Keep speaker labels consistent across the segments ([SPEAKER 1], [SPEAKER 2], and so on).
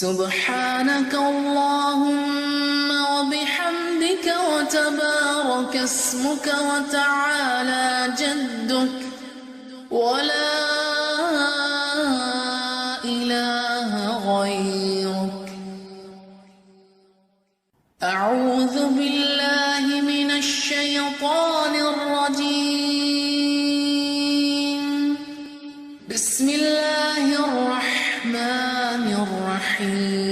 [SPEAKER 1] سبحانك اللهم وبحمدك وتبارك اسمك وتعالى جدك ولا إله غيرك. أعوذ بالله من الشيطان الرجيم. بسم الله الرحمن الرحيم.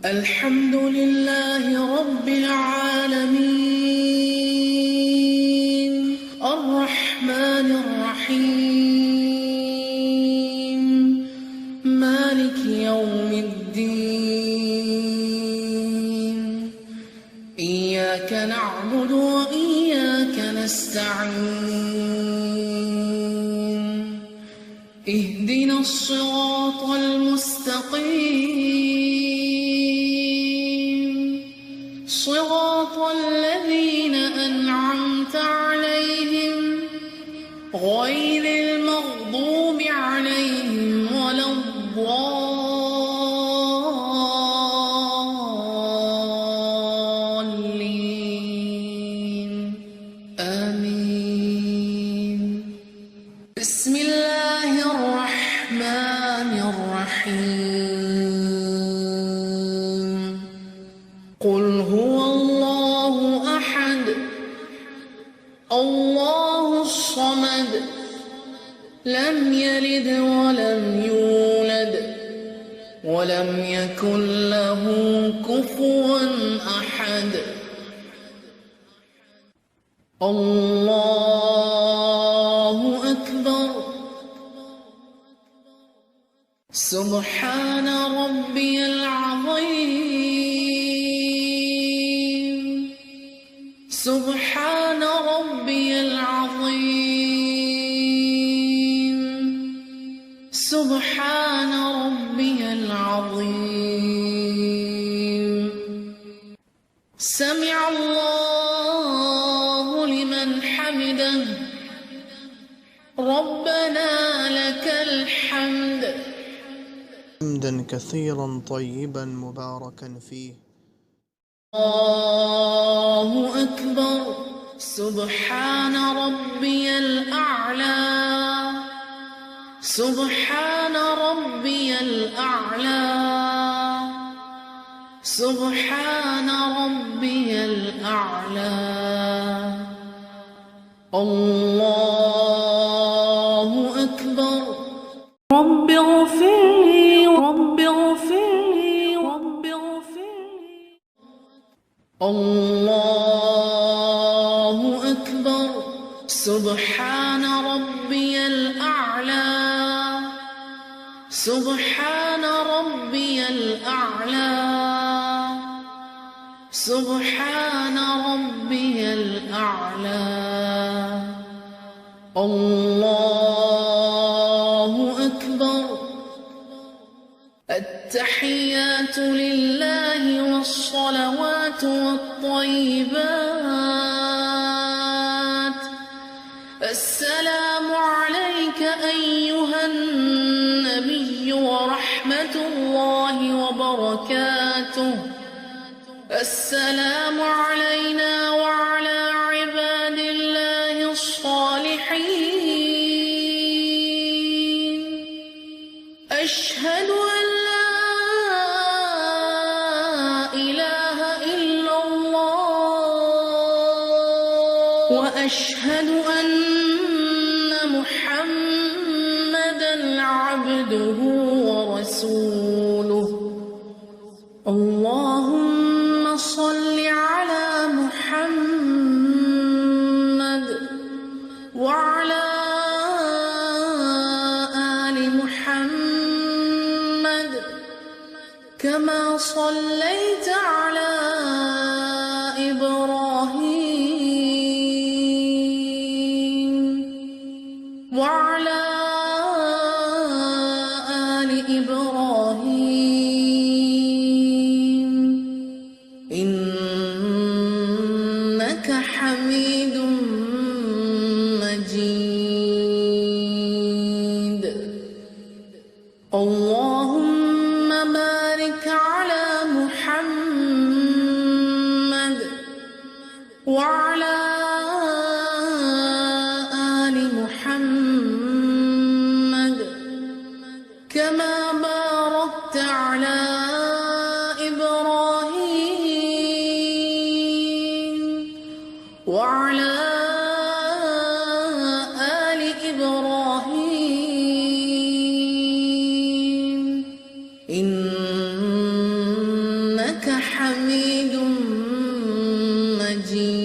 [SPEAKER 1] الحمد لله رب العالمين الرحمن الرحيم مالك يوم الدين. إياك نعبد وإياك نستعين. اهدنا الصراط المستقيم صراط الذين أنعمت عليهم غير المغضوب عليهم ولا الضالين. آمين. بسم الله الرحمن الرحيم. قل هو الله أحد الله الصمد لم يلد ولم يولد ولم يكن له كفوا أحد. الله أكبر. سبحان ربي العظيم. سبحان ربي العظيم. سبحان ربي العظيم. سمع الله لمن حمده. ربنا لك الحمد
[SPEAKER 2] حمدا كثيرا طيبا مباركا فيه.
[SPEAKER 1] الله أكبر. سبحان ربي الأعلى. سبحان ربي الأعلى. سبحان ربي الأعلى. الله أكبر. رب اغفر لي رب اغفر لي رب اغفر لي. الله أكبر. سبحان ربي الأعلى. سبحان ربي الأعلى. سبحان ربي الأعلى. الله أكبر. التحيات لله والصلوات والطيبات. السلام عليك أيها النبي ورحمة الله وبركاته. السلام علينا وعلى عباد الله الصالحين. أشهد أن لا إله إلا الله وأشهد أن محمدًا عبده ورسوله. اللهم صل على محمد وعلى آل محمد كما صليت على إبراهيم وعلى آل إبراهيم إنك حميد مجيد. وبارك على محمد وعلى آل محمد كما باركت على إبراهيم وعلى آل إبراهيم إنك حميد مجيد.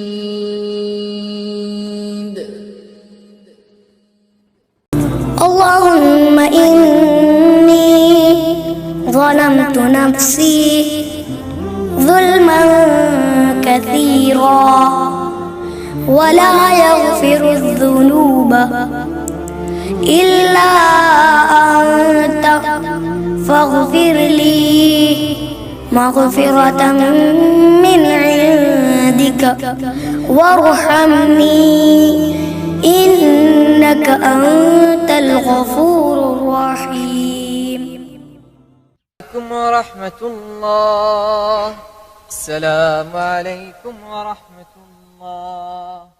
[SPEAKER 3] اللهم إني ظلمت نفسي ظلما كثيرا ولا يغفر الذنوب إلا أنت فاغفر لي مغفرة من عندك وارحمني إنك أنت الغفور الرحيم.
[SPEAKER 4] عليكم ورحمة الله. السلام عليكم ورحمة الله.